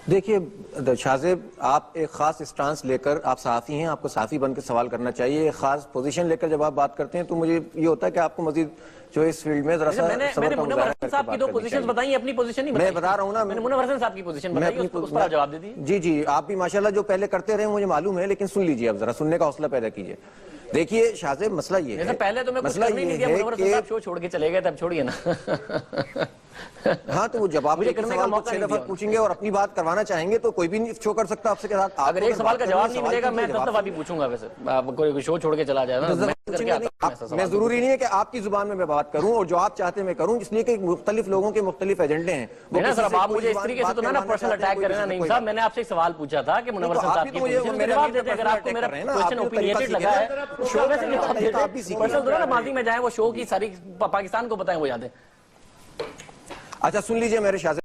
دیکھیے شاہزیب، آپ ایک خاص اسٹانس لے کر، آپ صحافی ہیں، آپ کو صحافی بن کے سوال کرنا چاہیے. ایک خاص پوزیشن لے کر جب آپ بات کرتے ہیں تو مجھے یہ ہوتا ہے کہ آپ کو مزید جو اس فیلڈ میں ذرا سا صبر کا مظاہرہ کر کے بات کرنی چاہیے. منور حسن صاحب کی دو پوزیشنز بتائیں، اپنی پوزیشن نہیں بتائیں. میں بتا رہا ہوں نا، میں نے منور حسن صاحب کی پوزیشن بتائی، اس پر جواب دے دیجیے. جی آپ بھی ماشاءاللہ جو پہلے کرتے رہے مجھے معلوم ہے، لیکن سن لیجیے، اب ذرا سننے کا حوصلہ پیدا کیجیے. دیکھیے شاہزیب، مسئلہ یہ ہے، پہلے تو میں کچھ کرنے نہیں دیا، منور حسن صاحب شو چھوڑ کے چلے گئے، تب چھوڑیے نا. ہاں تو وہ جب آپ ایک سوال کو 6 دفعہ پوچھیں گے اور اپنی بات کروانا چاہیں گے تو کوئی بھی نہیں شو کر سکتا آپ سے. اگر ایک سوال کا جواب نہیں ملے گا میں 10 دفعہ بھی پوچھوں گا. ویسے کوئی شو چھوڑ کے چلا جائے گا، میں ضروری نہیں ہے کہ آپ کی زبان میں بات کروں اور جو آپ چاہتے ہیں میں کروں، اس لیے کہ مختلف لوگوں کے مختلف ایجنڈے ہیں. آپ مجھے اس طریقے سے تو نہ پرسنل اٹیک کریں نا نعیم صاحب. میں نے آپ سے ایک سوال پوچھا تھا کہ منور حسن صاحب کی پوزیشن میں جواب دیتے. اگر آپ کو میرا کویسچن اوپینیٹڈ لگا ہے شو میں سے جواب دیتے. پرسنل تو نہ ماضی میں جائیں، وہ شو کی ساری پاکستان کو بتائیں وہ یادیں. اچھا سن لیجئے میرے شاہزیب.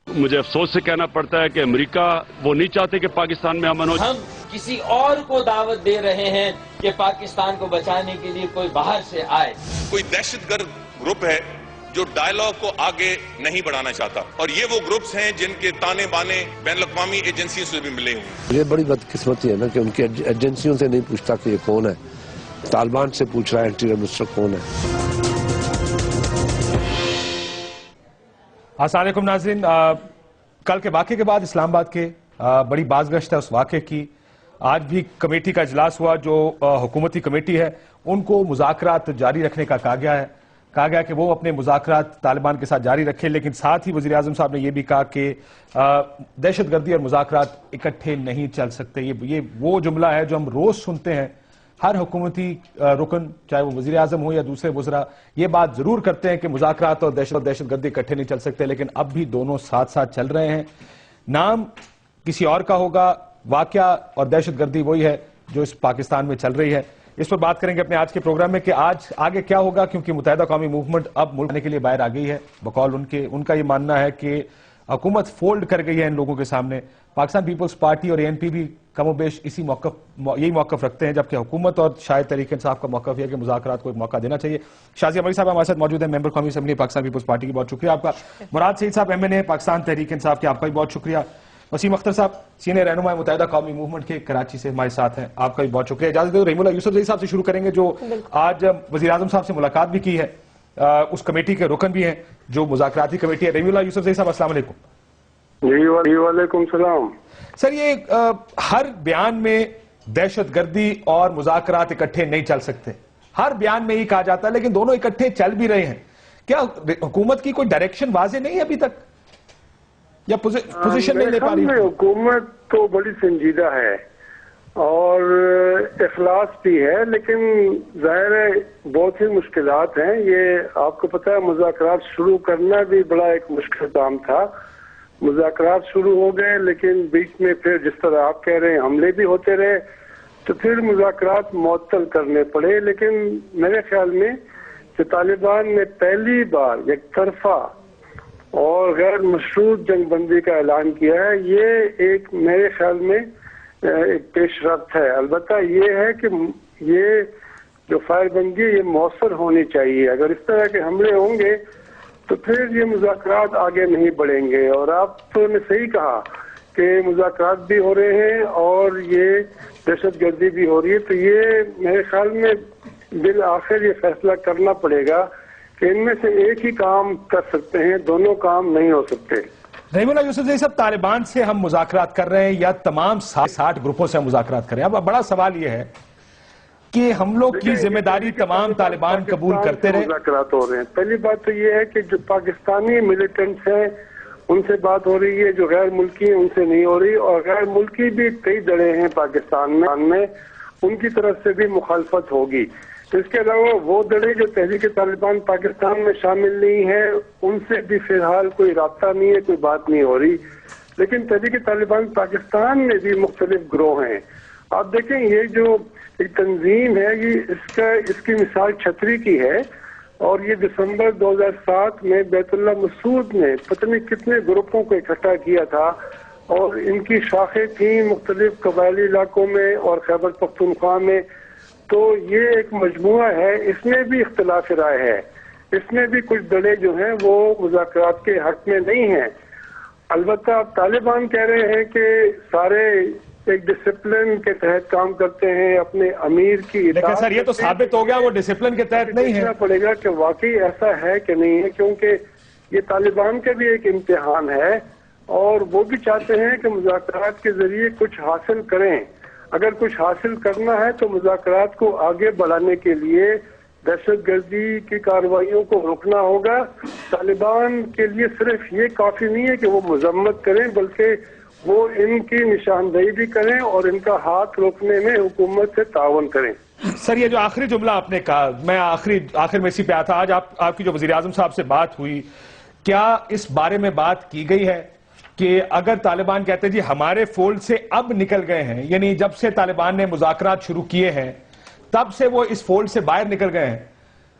مجھے افسوس سے کہنا پڑتا ہے کہ امریکہ وہ نہیں چاہتے کہ پاکستان میں امن ہو. ہم کسی اور کو دعوت دے رہے ہیں کہ پاکستان کو بچانے کے لیے کوئی باہر سے آئے. کوئی دہشت گرد گروپ ہے جو ڈائیلاگ کو آگے نہیں بڑھانا چاہتا، اور یہ وہ گروپس ہیں جن کے تانے بانے بین الاقوامی ایجنسیوں سے بھی ملے ہوئے. یہ بڑی بدقسمتی ہے نا کہ ان کی ایجنسیوں سے نہیں پوچھتا کہ یہ کون ہے، طالبان سے پوچھ رہا ہے انٹیریئر منسٹر کون ہے. السلام علیکم ناظرین. کل کے واقعے کے بعد اسلام آباد کے بڑی بازگشت ہے اس واقعے کی. آج بھی کمیٹی کا اجلاس ہوا، جو حکومتی کمیٹی ہے ان کو مذاکرات جاری رکھنے کا کہا گیا کہ وہ اپنے مذاکرات طالبان کے ساتھ جاری رکھیں، لیکن ساتھ ہی وزیر اعظم صاحب نے یہ بھی کہا کہ دہشت گردی اور مذاکرات اکٹھے نہیں چل سکتے. یہ وہ جملہ ہے جو ہم روز سنتے ہیں. ہر حکومتی رکن، چاہے وہ وزیر اعظم ہو یا دوسرے وزراء، یہ بات ضرور کرتے ہیں کہ مذاکرات اور دہشت گردی اکٹھے نہیں چل سکتے، لیکن اب بھی دونوں ساتھ ساتھ چل رہے ہیں. نام کسی اور کا ہوگا، واقعہ اور دہشت گردی وہی ہے جو اس پاکستان میں چل رہی ہے. اس پر بات کریں گے اپنے آج کے پروگرام میں کہ آج آگے کیا ہوگا، کیونکہ متحدہ قومی موومنٹ اب ملک آنے کے لیے باہر آ گئی ہے. بقول ان کا یہ ماننا ہے کہ حکومت فولڈ کر گئی ہے ان لوگوں کے سامنے. پاکستان پیپلز پارٹی اور ANP بھی کم و بیش یہی موقف رکھتے ہیں، جبکہ حکومت اور شاید تحریک انصاف کا موقف یہ ہے کہ مذاکرات کو ایک موقع دینا چاہیے. شازیہ عمری صاحب ہمارے ساتھ موجود ہیں، ممبر قومی اسمبلی پاکستان پیپلز پارٹی کی، بہت شکریہ آپ کا. مراد سعید صاحب MNA پاکستان تحریک انصاف کے، آپ کا بھی بہت شکریہ. وسیم اختر صاحب سینئر رہنما متحدہ قومی موومنٹ کے، کراچی سے ہمارے ساتھ ہیں، آپ کا بھی بہت شکریہ. اجازت دو رحیم اللہ یوسفزئی صاحب سے شروع کریں گے، جو آج وزیر اعظم صاحب سے ملاقات بھی کی ہے، اس کمیٹی کے رکن بھی ہیں جو مذاکراتی کمیٹی ہے. رحیم اللہ یوسفزئی صاحب السلام علیکم. جی وعلیکم السلام. سر، یہ ہر بیان میں دہشت گردی اور مذاکرات اکٹھے نہیں چل سکتے، ہر بیان میں ہی کہا جاتا ہے، لیکن دونوں اکٹھے چل بھی رہے ہیں. کیا حکومت کی کوئی ڈائریکشن واضح نہیں ہے ابھی تک، یا پوزیشن نہیں لے پا رہی؟ حکومت تو بڑی سنجیدہ ہے اور اخلاص بھی ہے، لیکن ظاہر ہے بہت سی مشکلات ہیں. یہ آپ کو پتہ ہے مذاکرات شروع کرنا بھی بڑا ایک مشکل کام تھا، مذاکرات شروع ہو گئے، لیکن بیچ میں پھر جس طرح آپ کہہ رہے ہیں حملے بھی ہوتے رہے، تو پھر مذاکرات معطل کرنے پڑے۔ لیکن میرے خیال میں کہ طالبان نے پہلی بار ایک طرفہ اور غیر مشروط جنگ بندی کا اعلان کیا ہے، یہ ایک میرے خیال میں ایک پیش رفت ہے۔ البتہ یہ ہے کہ یہ جو فائر بندی ہے یہ مؤثر ہونی چاہیے۔ اگر اس طرح کے حملے ہوں گے تو پھر یہ مذاکرات آگے نہیں بڑھیں گے۔ اور آپ نے صحیح کہا کہ مذاکرات بھی ہو رہے ہیں اور یہ دہشت گردی بھی ہو رہی ہے، تو یہ میرے خیال میں بالآخر یہ فیصلہ کرنا پڑے گا کہ ان میں سے ایک ہی کام کر سکتے ہیں، دونوں کام نہیں ہو سکتے۔ رحیم اللہ یوسف زئی صاحب، طالبان سے ہم مذاکرات کر رہے ہیں یا تمام 60 گروپوں سے ہم مذاکرات کر رہے ہیں؟ اب بڑا سوال یہ ہے کہ ہم لوگ کی ذمہ داری تمام طالبان قبول کرتے رہے۔ مذاکرات ہو رہے ہیں، پہلی بات تو یہ ہے کہ جو پاکستانی ملیٹنٹس ہیں ان سے بات ہو رہی ہے، جو غیر ملکی ہیں ان سے نہیں ہو رہی، اور غیر ملکی بھی کئی دڑے ہیں پاکستان میں، ان کی طرف سے بھی مخالفت ہوگی۔ اس کے علاوہ وہ دڑے جو تحریک طالبان پاکستان میں شامل نہیں ہیں ان سے بھی فی الحال کوئی رابطہ نہیں ہے، کوئی بات نہیں ہو رہی۔ لیکن تحریک طالبان پاکستان میں بھی مختلف گروہ ہیں۔ آپ دیکھیں یہ جو ایک تنظیم ہے یہ اس کی مثال چھتری کی ہے، اور یہ دسمبر 2007 میں بیت اللہ مسعود نے پتہ نہیں کتنے گروپوں کو اکٹھا کیا تھا، اور ان کی شاخیں تھیں مختلف قبائلی علاقوں میں اور خیبر پختونخوا میں۔ تو یہ ایک مجموعہ ہے، اس میں بھی اختلاف رائے ہے، اس میں بھی کچھ دڑے جو ہیں وہ مذاکرات کے حق میں نہیں ہیں۔ البتہ اب طالبان کہہ رہے ہیں کہ سارے ایک ڈسپلن کے تحت کام کرتے ہیں، اپنے امیر کی اطاعت۔ لیکن سر یہ تو ثابت ہو گیا وہ ڈسپلن کے تحت نہیں ہے۔ دیکھنا پڑے گا کہ واقعی ایسا ہے کہ نہیں ہے، کیونکہ یہ طالبان کا بھی ایک امتحان ہے اور وہ بھی چاہتے ہیں کہ مذاکرات کے ذریعے کچھ حاصل کریں۔ اگر کچھ حاصل کرنا ہے تو مذاکرات کو آگے بڑھانے کے لیے دہشت گردی کی کارروائیوں کو روکنا ہوگا۔ طالبان کے لیے صرف یہ کافی نہیں ہے کہ وہ مذمت کریں، بلکہ وہ ان کی نشاندہی بھی کریں اور ان کا ہاتھ روکنے میں حکومت سے تعاون کریں۔ سر یہ جو آخری جملہ آپ نے کہا، میں آخر میں اسی پہ آیا تھا، آج آپ کی جو وزیر اعظم صاحب سے بات ہوئی، کیا اس بارے میں بات کی گئی ہے کہ اگر طالبان کہتے ہیں جی ہمارے فولڈ سے اب نکل گئے ہیں، یعنی جب سے طالبان نے مذاکرات شروع کیے ہیں تب سے وہ اس فولڈ سے باہر نکل گئے ہیں،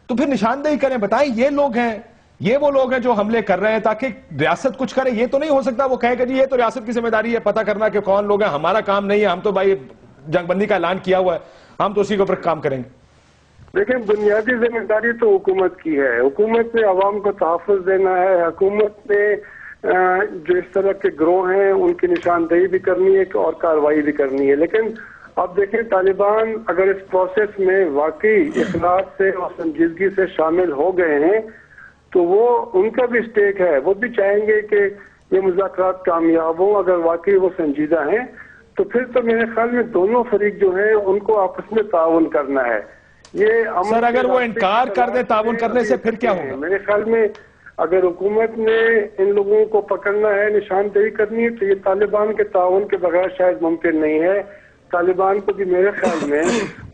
تو پھر نشاندہی کریں، بتائیں یہ لوگ ہیں، یہ وہ لوگ ہیں جو حملے کر رہے ہیں، تاکہ ریاست کچھ کرے۔ یہ تو نہیں ہو سکتا وہ کہے کہ جی یہ تو ریاست کی ذمہ داری ہے پتہ کرنا کہ کون لوگ ہیں، ہمارا کام نہیں ہے، ہم تو بھائی جنگ بندی کا اعلان کیا ہوا ہے، ہم تو اسی کے اوپر کام کریں گے۔ دیکھیں بنیادی ذمہ داری تو حکومت کی ہے، حکومت نے عوام کو تحفظ دینا ہے، حکومت نے جو اس طرح کے گروہ ہیں ان کی نشاندہی بھی کرنی ہے اور کارروائی بھی کرنی ہے۔ لیکن اب دیکھیں طالبان اگر اس پروسیس میں واقعی اخلاص سے اور سنجیدگی سے شامل ہو گئے ہیں تو وہ ان کا بھی اسٹیک ہے، وہ بھی چاہیں گے کہ یہ مذاکرات کامیاب ہوں۔ اگر واقعی وہ سنجیدہ ہیں تو پھر تو میرے خیال میں دونوں فریق جو ہیں ان کو آپس میں تعاون کرنا ہے۔ یہ سر اگر وہ انکار کر دیں تعاون کرنے سے پھر کیا ہوگا؟ میرے خیال میں اگر حکومت نے ان لوگوں کو پکڑنا ہے، نشاندہی کرنی ہے، تو یہ طالبان کے تعاون کے بغیر شاید ممکن نہیں ہے۔ طالبان کو بھی میرے خیال میں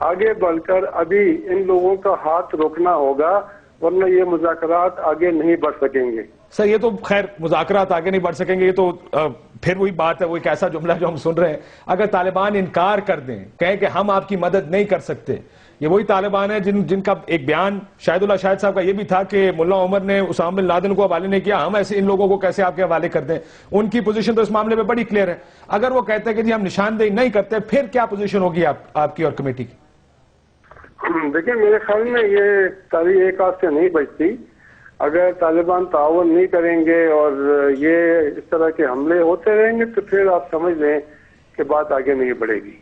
آگے بڑھ کر ابھی ان لوگوں کا ہاتھ روکنا ہوگا، ورنہ یہ مذاکرات آگے نہیں بڑھ سکیں گے۔ سر یہ تو خیر مذاکرات آگے نہیں بڑھ سکیں گے، یہ تو پھر وہی بات ہے، وہ ایک ایسا جملہ جو ہم سن رہے ہیں، اگر طالبان انکار کر دیں، کہیں کہ ہم آپ کی مدد نہیں کر سکتے، یہ وہی طالبان ہیں جن کا ایک بیان شاہد اللہ شاہد صاحب کا یہ بھی تھا کہ ملا عمر نے اسامہ بن لادن کو حوالے نہیں کیا، ہم ایسے ان لوگوں کو کیسے آپ کے حوالے کر دیں۔ ان کی پوزیشن تو اس معاملے میں بڑی کلیئر ہے۔ اگر وہ کہتے ہیں کہ جی ہم نشاندہی نہیں کرتے، پھر کیا پوزیشن ہوگی آپ کی اور کمیٹی کی؟ دیکھیں میرے خیال میں یہ تاریخ ایک ہاتھ سے نہیں بچتی۔ اگر طالبان تعاون نہیں کریں گے اور یہ اس طرح کے حملے ہوتے رہیں گے تو پھر آپ سمجھ لیں کہ بات آگے نہیں بڑھے گی،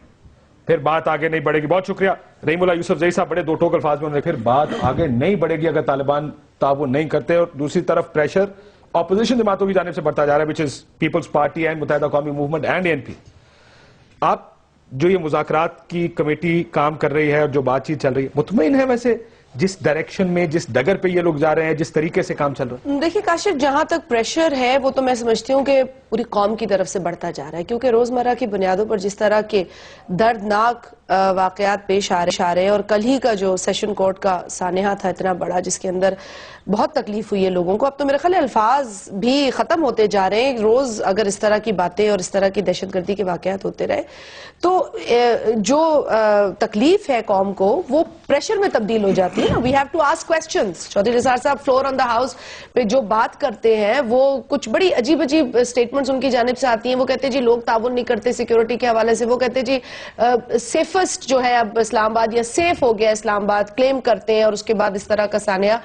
پھر بات آگے نہیں بڑھے گی۔ بہت شکریہ رحیم اللہ یوسف زئی صاحب، بڑے دو ٹوک الفاظ میں انہوں نے پھر بات آگے نہیں بڑھے گی اگر طالبان تعاون نہیں کرتے۔ اور دوسری طرف پریشر اپوزیشن جماعتوں کی جانب سے بڑھتا جا رہا ہے، وچ از پیپلز پارٹی اینڈ متحدہ قومی موومنٹ اینڈ ANP۔ آپ جو یہ مذاکرات کی کمیٹی کام کر رہی ہے اور جو بات چیت چل رہی ہے، مطمئن ہے ویسے جس ڈائریکشن میں جس ڈگر پہ یہ لوگ جا رہے ہیں، جس طریقے سے کام چل رہا ہے؟ دیکھیں کاشف، جہاں تک پریشر ہے وہ تو میں سمجھتی ہوں کہ پوری قوم کی طرف سے بڑھتا جا رہا ہے، کیونکہ روزمرہ کی بنیادوں پر جس طرح کے دردناک واقعات پیش آ رہے ہیں، اور کل ہی کا جو سیشن کورٹ کا سانحہ تھا اتنا بڑا جس کے اندر بہت تکلیف ہوئی ہے لوگوں کو. اب تو میرے خیال الفاظ بھی ختم ہوتے جا رہے ہیں. روز اگر اس طرح کی باتیں اور اس طرح کی دہشت گردی کے واقعات ہوتے رہے تو جو تکلیف ہے قوم کو وہ پریشر میں تبدیل ہو جاتی ہے. We have to ask questions. Chaudhry Nisar صاحب فلور آن دا ہاؤس پہ جو بات کرتے ہیں وہ کچھ بڑی عجیب عجیب سٹیٹمنٹس ان کی جانب سے آتی ہیں. وہ کہتے ہیں جی لوگ تعاون نہیں کرتے سیکیورٹی کے حوالے سے. وہ کہتے ہیں جی سیفسٹ جو ہے اب اسلام آباد یا سیف ہو گیا اسلام آباد کلیم کرتے ہیں، اور اس کے بعد اس طرح کا سانحہ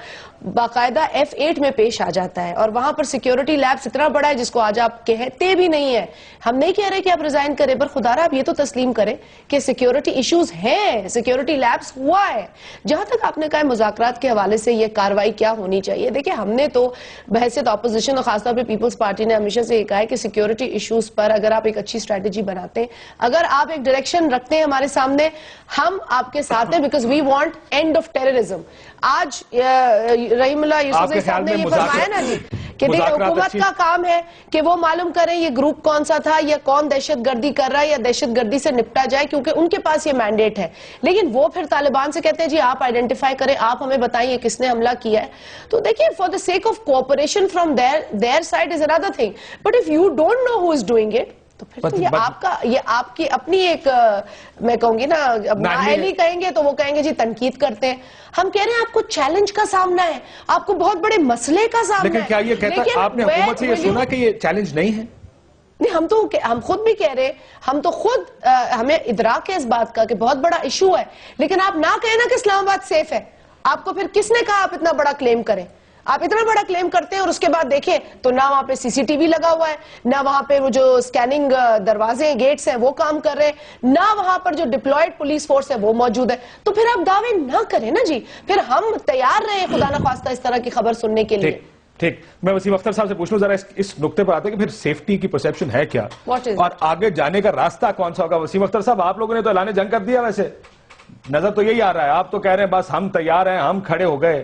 باقاعدہ F8 میں پیش آ جاتا ہے. اور وہاں پر سیکیورٹی لیبس اتنا بڑا ہے جس کو آج آپ کہتے بھی نہیں ہیں. ہم نہیں کہہ رہے کہ آپ ریزائن کریں، پر خدا را آپ یہ تو تسلیم کریں کہ سیکیورٹی ایشوز ہیں، سیکیورٹی لیبس ہوا ہے. جہاں تک آپ نے کہا مذاکرات کے حوالے سے یہ کاروائی کیا ہونی چاہیے، دیکھیں ہم نے تو بحیثیت اپوزیشن اور خاص طور پہ پیپلز پارٹی نے ہمیشہ سے یہ کہا ہے کہ سیکیورٹی ایشوز پر اگر آپ ایک اچھی اسٹریٹجی بناتے ہیں، اگر آپ ایک ڈائریکشن رکھتے ہیں ہمارے سامنے، ہم آپ کے ساتھ ہیں، because we want end of terrorism. آج رحیم اللہ یوسف صاحب نے یہ فرمایا نا جی کہ حکومت کا کام ہے کہ وہ معلوم کریں یہ گروپ کون سا تھا یا کون دہشت گردی کر رہا ہے یا دہشت گردی سے نپٹا جائے، کیونکہ ان کے پاس یہ مینڈیٹ ہے. لیکن وہ پھر طالبان سے کہتے ہیں جی آپ آئیڈینٹیفائی کریں، آپ ہمیں بتائیں یہ کس نے حملہ کیا ہے. تو دیکھیں for the sake of cooperation from their side is another thing, but if you don't know who is doing it تو پھر تو یہ آپ کی اپنی ایک میں کہوں گی نا نااہلی کہیں گے تو وہ کہیں گے جی تنقید کرتے ہیں. ہم کہہ رہے ہیں آپ کو چیلنج کا سامنا ہے، آپ کو بہت بڑے مسئلے کا سامنا ہے. لیکن کیا یہ کہتا ہے آپ نے حکومت سے یہ سنا کہ یہ چیلنج نہیں ہے؟ نہیں، ہم خود بھی کہہ رہے، ہم تو خود ہمیں ادراک ہے اس بات کا کہ بہت بڑا ایشو ہے. لیکن آپ نہ کہیں نا کہ اسلام آباد سیف ہے. آپ کو پھر کس نے کہا آپ اتنا بڑا کلیم کریں؟ آپ اتنا بڑا کلیم کرتے ہیں اور اس کے بعد دیکھیں تو نہ وہاں پہ سی سی ٹی وی لگا ہوا ہے، نہ وہاں پہ وہ جو سکیننگ دروازے گیٹس ہیں وہ کام کر رہے ہیں، نہ وہاں پر جو ڈپلوائڈ پولیس فورس ہے وہ موجود ہے. تو پھر آپ دعوے نہ کریں نا جی، پھر ہم تیار رہے خدا نخواستہ اس طرح کی خبر سننے کے لیے. ٹھیک، میں وسیم اختر صاحب سے پوچھ لوں ذرا اس نقطے پر آتے ہیں کہ پھر سیفٹی کی پرسیپشن ہے کیا اور آگے جانے کا راستہ کون سا ہوگا. وسیم اختر صاحب آپ لوگوں نے تو اعلان جنگ کر دیا، ویسے نظر تو یہی آ رہا ہے. آپ تو کہہ رہے ہیں بس ہم تیار ہیں، ہم کھڑے ہو گئے.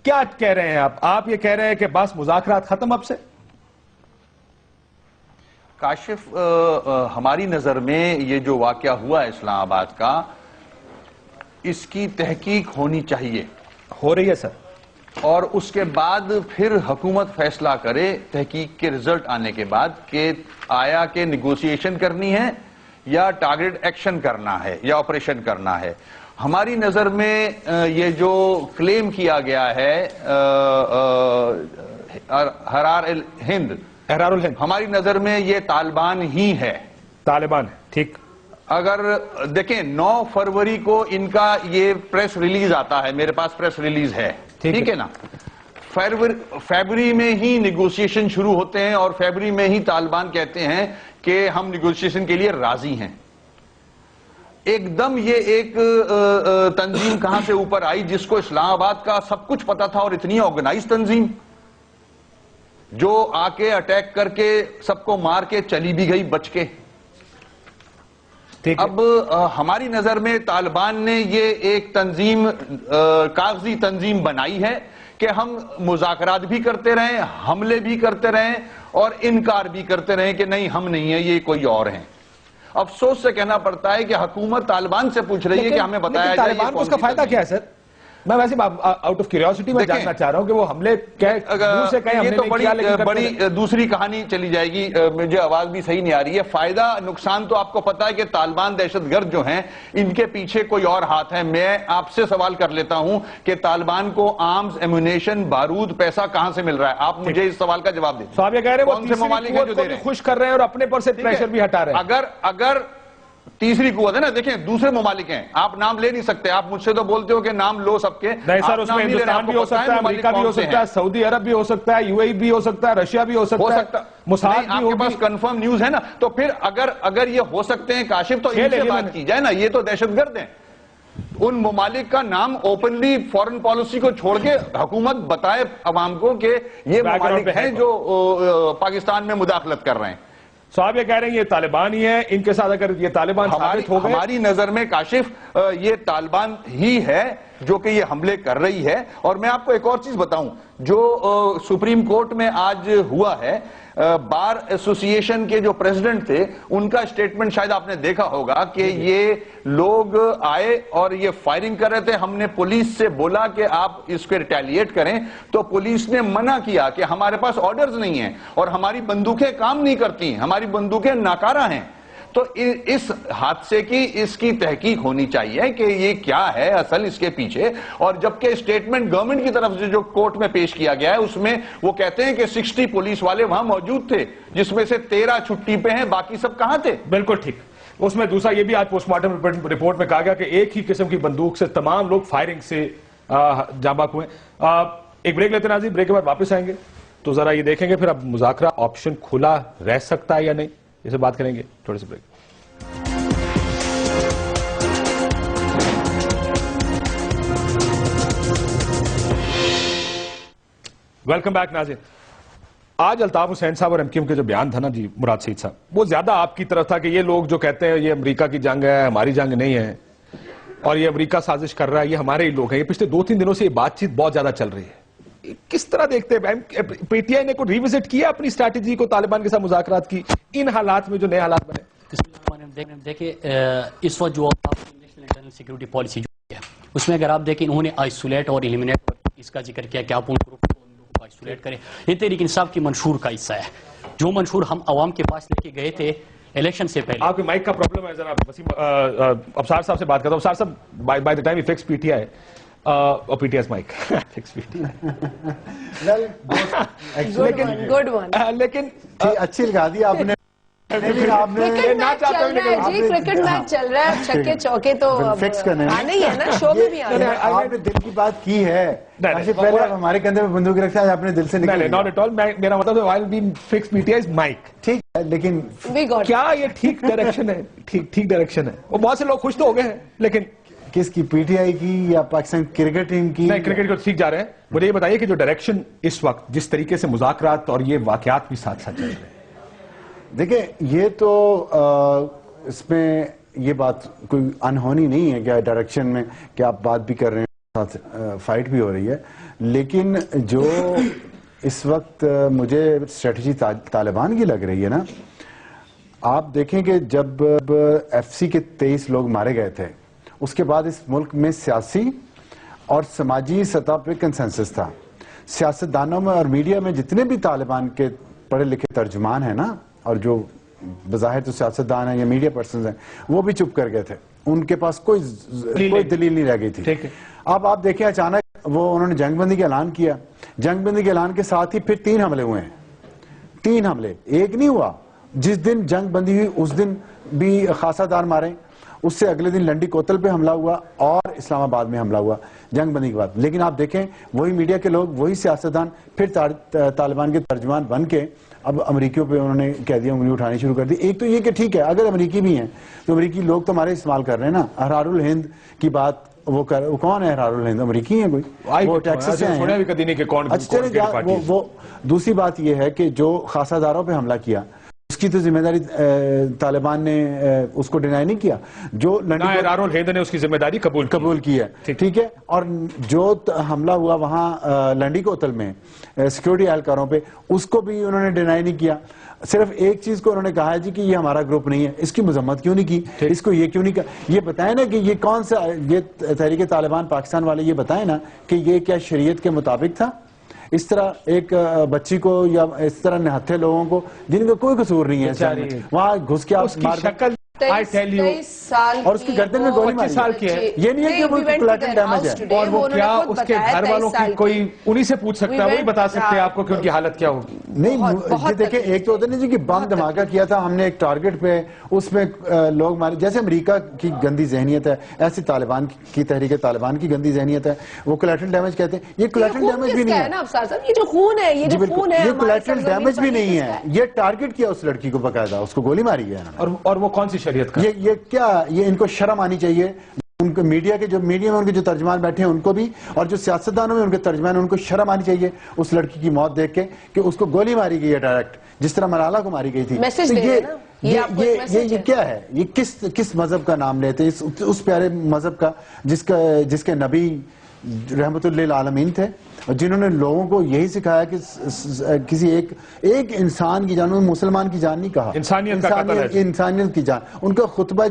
کیا کہہ رہے ہیں آپ یہ کہہ رہے ہیں کہ بس مذاکرات ختم اب سے؟ کاشف، ہماری نظر میں یہ جو واقعہ ہوا ہے اسلام آباد کا، اس کی تحقیق ہونی چاہیے. ہو رہی ہے سر، اور اس کے بعد پھر حکومت فیصلہ کرے تحقیق کے رزلٹ آنے کے بعد کہ آیا کہ نیگوسیشن کرنی ہے یا ٹارگیٹ ایکشن کرنا ہے یا آپریشن کرنا ہے. ہماری نظر میں یہ جو کلیم کیا گیا ہے حرار الہند، ہماری نظر میں یہ طالبان ہی ہے. طالبان ٹھیک. اگر دیکھیں 9 فروری کو ان کا یہ پریس ریلیز آتا ہے، میرے پاس پریس ریلیز ہے، ٹھیک ہے نا. فیبری میں ہی نیگوسیشن شروع ہوتے ہیں اور فیبری میں ہی طالبان کہتے ہیں کہ ہم نیگوسیشن کے لیے راضی ہیں. ایک دم یہ ایک تنظیم کہاں سے اوپر آئی جس کو اسلام آباد کا سب کچھ پتا تھا، اور اتنی آرگنائز تنظیم جو آ کے اٹیک کر کے سب کو مار کے چلی بھی گئی بچ کے. اب ہماری نظر میں طالبان نے یہ ایک تنظیم کاغذی تنظیم بنائی ہے کہ ہم مذاکرات بھی کرتے رہیں، حملے بھی کرتے رہیں اور انکار بھی کرتے رہیں کہ نہیں ہم نہیں ہیں، یہ کوئی اور ہیں. افسوس سے کہنا پڑتا ہے کہ حکومت طالبان سے پوچھ رہی ہے کہ ہمیں بتایا جائے طالبان کو اس کا فائدہ کیا ہے سر؟ میں ویسے آؤٹ آف کیوریوسٹی میں جاننا چاہ رہا ہوں کہ وہ حملے یہ تو بڑی دوسری کہانی چلی جائے گی. مجھے آواز بھی صحیح نہیں آ رہی ہے. فائدہ نقصان تو آپ کو پتا ہے کہ طالبان دہشت گرد جو ہیں ان کے پیچھے کوئی اور ہاتھ ہے. میں آپ سے سوال کر لیتا ہوں کہ طالبان کو آرمز، ایمونیشن، بارود، پیسہ کہاں سے مل رہا ہے؟ آپ مجھے اس سوال کا جواب دیں. صاحب یہ کہہ رہے ہیں وہ تیسری قوت کو بھی خوش کر رہے ہیں اور اپنے پر سے پریشر بھی ہٹا رہے ہیں. اگر تیسری قوت ہے نا، دیکھیں دوسرے ممالک ہیں، آپ نام لے نہیں سکتے. آپ مجھ سے تو بولتے ہو کہ نام لو سب کے. نہیں سر، اس میں ہندوستان بھی ہو سکتا ہے، امریکہ بھی ہو سکتا ہے، سعودی عرب بھی ہو سکتا ہے، یو اے ای بھی ہو سکتا ہے، رشیا بھی ہو سکتا ہے، موساد بھی آپ کے پاس کنفرم نیوز ہے نا. تو پھر اگر یہ ہو سکتے ہیں کاشف تو ان سے بات کی جائے نا. یہ تو دہشت گرد ہیں. ان ممالک کا نام اوپنلی فورن پالیسی کو چھوڑ کے حکومت بتائے عوام کو کہ یہ ممالک ہیں جو پاکستان میں مداخلت کر رہے ہیں. صاحب یہ کہہ رہے ہیں یہ طالبان ہی ہیں، ان کے ساتھ اگر یہ طالبان ثابت ہو گئے. ہماری نظر میں کاشف یہ طالبان ہی ہے جو کہ یہ حملے کر رہی ہے. اور میں آپ کو ایک اور چیز بتاؤں جو سپریم کورٹ میں آج ہوا ہے. بار ایسوسیشن کے جو پریزیڈنٹ تھے ان کا سٹیٹمنٹ شاید آپ نے دیکھا ہوگا کہ یہ لوگ آئے اور یہ فائرنگ کر رہے تھے. ہم نے پولیس سے بولا کہ آپ اس کو ریٹیلیٹ کریں تو پولیس نے منع کیا کہ ہمارے پاس آرڈرز نہیں ہیں اور ہماری بندوقیں کام نہیں کرتی ہیں, ہماری بندوقیں ناکارہ ہیں. تو اس حادثے کی اس کی تحقیق ہونی چاہیے کہ یہ کیا ہے اصل اس کے پیچھے. اور جبکہ اسٹیٹمنٹ گورنمنٹ کی طرف سے جو کورٹ میں پیش کیا گیا ہے اس میں وہ کہتے ہیں کہ 60 پولیس والے وہاں موجود تھے جس میں سے 13 چھٹی پہ ہیں, باقی سب کہاں تھے. بالکل ٹھیک. اس میں دوسرا یہ بھی آج پوسٹ مارٹم رپورٹ میں کہا گیا کہ ایک ہی قسم کی بندوق سے تمام لوگ فائرنگ سے جاں بحق ہوئے. ایک بریک لیتے ہیں ناظرین, بریک کے بعد واپس آئیں گے تو ذرا یہ دیکھیں گے پھر اب مذاکرہ آپشن کھلا رہ سکتا ہے یا نہیں, اسے بات کریں گے. تھوڑے سے بریک. ویلکم بیک ناظرین. آج الطاف حسین صاحب اور MQM کے جو بیان تھا نا جی مراد سعید صاحب, وہ زیادہ آپ کی طرف تھا کہ یہ لوگ جو کہتے ہیں یہ امریکہ کی جنگ ہے, ہماری جنگ نہیں ہے, اور یہ امریکہ سازش کر رہا ہے, یہ ہمارے ہی لوگ ہیں. یہ پچھلے 2-3 دنوں سے یہ بات چیت بہت زیادہ چل رہی ہے. کس طرح دیکھتے ہیں PTI نے کوئی ریوزٹ کیا اپنی اسٹریٹجی کو طالبان کے ساتھ مذاکرات کی ان حالات میں جو نئے حالات بنے؟ دیکھیں اس وقت جو نیشنل انٹرنل سیکورٹی پالیسی جو ہے اس میں اگر آپ دیکھیں انہوں نے آئسولیٹ اور ایلیمنیٹ اس کا ذکر کیا کہ آپ ان گروپ کو آئسولیٹ کریں. یہ تحریک انصاف کی منشور کا حصہ ہے, جو منشور ہم عوام کے پاس لے کے گئے تھے الیکشن سے پہلے. آپ کے مائک کا پرابلم ہے, ذرا وسیم ابصار صاحب سے بات کرتا ہوں. ابصار صاحب, by the time he fix PTI اور PTI's mic fix PTI. لیکن اچھی لگا دی آپ نے. کرکٹ میچ چل رہا ہے, چھکے چوکے تو فکس کرنے آنے ہی ہے نا, شو میں بھی آنے. آپ نے دل کی بات کی ہے, پہلے آپ ہمارے کندھے پہ بندوق رکھا ہے, آپ نے دل سے نکل نہیں, not at all. میرا مطلب ہے I'll be fix PTI's mic. ٹھیک ہے, لیکن کیا یہ ٹھیک ڈائریکشن ہے؟ ٹھیک ڈائریکشن ہے. وہ بہت سے لوگ خوش تو ہو گئے ہیں, لیکن کس کی, PTI کی یا پاکستان کرکٹ ٹیم کی؟ نہیں, کرکٹ کو ٹھیک جا رہے ہیں. مجھے یہ بتائیے کہ جو ڈائریکشن اس وقت جس طریقے سے مذاکرات اور یہ واقعات بھی ساتھ ساتھ چل رہے ہیں, دیکھیں یہ تو اس میں یہ بات کوئی انہونی نہیں ہے کہ ڈائریکشن میں کہ آپ بات بھی کر رہے ہیں, ساتھ فائٹ بھی ہو رہی ہے. لیکن جو اس وقت مجھے اسٹریٹجی طالبان کی لگ رہی ہے نا, آپ دیکھیں کہ جب FC کے 23 لوگ مارے گئے تھے, اس کے بعد اس ملک میں سیاسی اور سماجی سطح پہ کنسنسس تھا. سیاستدانوں میں اور میڈیا میں جتنے بھی طالبان کے پڑھے لکھے ترجمان ہیں نا, اور جو بظاہر تو سیاستدان ہیں یا میڈیا پرسنز ہیں, وہ بھی چپ کر گئے تھے. ان کے پاس کوئی دلیل نہیں رہ گئی تھی. اب آپ دیکھیں اچانک وہ انہوں نے جنگ بندی کا اعلان کیا. جنگ بندی کے اعلان کے ساتھ ہی پھر 3 حملے ہوئے ہیں. 3 حملے, ایک نہیں ہوا. جس دن جنگ بندی ہوئی اس دن بھی خاصا دار مارے, اس سے اگلے دن لنڈی کوتل پہ حملہ ہوا اور اسلام آباد میں حملہ ہوا جنگ بندی کے بعد. لیکن آپ دیکھیں وہی میڈیا کے لوگ, وہی سیاستدان پھر طالبان کے ترجمان بن کے اب امریکیوں پہ انہوں نے کہہ دیا, انگلی اٹھانی شروع کر دی. ایک تو یہ کہ ٹھیک ہے اگر امریکی بھی ہیں تو امریکی لوگ تو ہمارے استعمال کر رہے ہیں نا. احرار الہند کی بات وہ کون ہے احرار الہند؟ امریکی ہیں کوئی, وہ ٹیکسس سے ہیں. اچھا وہ دوسری بات یہ ہے کہ جو خاصا داروں پہ حملہ کیا اس کی تو ذمہ داری طالبان نے اس کو ڈینائی نہیں کیا. جو احرار الہند نے اس کی ذمہ داری قبول کی ہے, ٹھیک ہے. اور جو حملہ ہوا وہاں لنڈی کوتل میں سیکورٹی اہلکاروں پہ, اس کو بھی انہوں نے ڈینائی نہیں کیا. صرف ایک چیز کو انہوں نے کہا ہے جی کہ یہ ہمارا گروپ نہیں ہے. اس کی مذمت کیوں نہیں کی, اس کو یہ کیوں نہیں کہا؟ یہ بتائیں نا کہ یہ کون سا, یہ تحریک طالبان پاکستان والے یہ بتائیں نا کہ یہ کیا شریعت کے مطابق تھا؟ اس طرح ایک بچی کو یا اس طرح نہتھے لوگوں کو جن کا کوئی قصور نہیں ہے وہاں گھس کے آپ اور اس کی گردن میں گولی ماری. یہ نہیں ہے کہ وہ کولیٹرل ڈیمیج ہے. اور وہ کیا اس کے گھر والوں کی کوئی انہی سے پوچھ سکتا ہے, وہی بتا سکتے ہیں آپ کو کہ ان کی حالت کیا ہوگی. نہیں یہ دیکھیں, ایک تو ہوتا نہیں جی کہ بم دھماکہ کیا تھا ہم نے ایک ٹارگٹ پہ, اس میں لوگ مارے. جیسے امریکہ کی گندی ذہنیت ہے ایسی طالبان کی تحریک طالبان کی گندی ذہنیت ہے. وہ کولیٹرل ڈیمیج کہتے ہیں, یہ کولیٹرل ڈیمیج بھی نہیں ہے. یہ جو خون ہے, یہ جو خون ہے, یہ کولیٹرل ڈیمیج بھی نہیں ہے. یہ ٹارگٹ کیا اس لڑکی کو باقاعدہ, اس کو گولی ماری ہے. اور وہ کون سی شریعت کا؟ یہ کیا, یہ ان کو شرم آنی چاہیے. ان کو میڈیا میں ان کے جو ترجمان بیٹھے ہیں ان کو بھی, اور جو سیاستدانوں میں ان کے ترجمان ہیں ان کو شرم آنی چاہیے اس لڑکی کی موت دیکھ کے کہ اس کو گولی ماری گئی ہے ڈائریکٹ, جس طرح ملالہ کو ماری گئی تھی. یہ کیا ہے, یہ کس مذہب کا نام لیتے ہیں, اس پیارے مذہب کا جس کے نبی رحمت للعالمین تھے اور جنہوں نے لوگوں کو یہی سکھایا کہ کسی ایک انسان کی جان، مسلمان کی جان نہیں کہا، انسانیت کی جان. ان کا خطبہ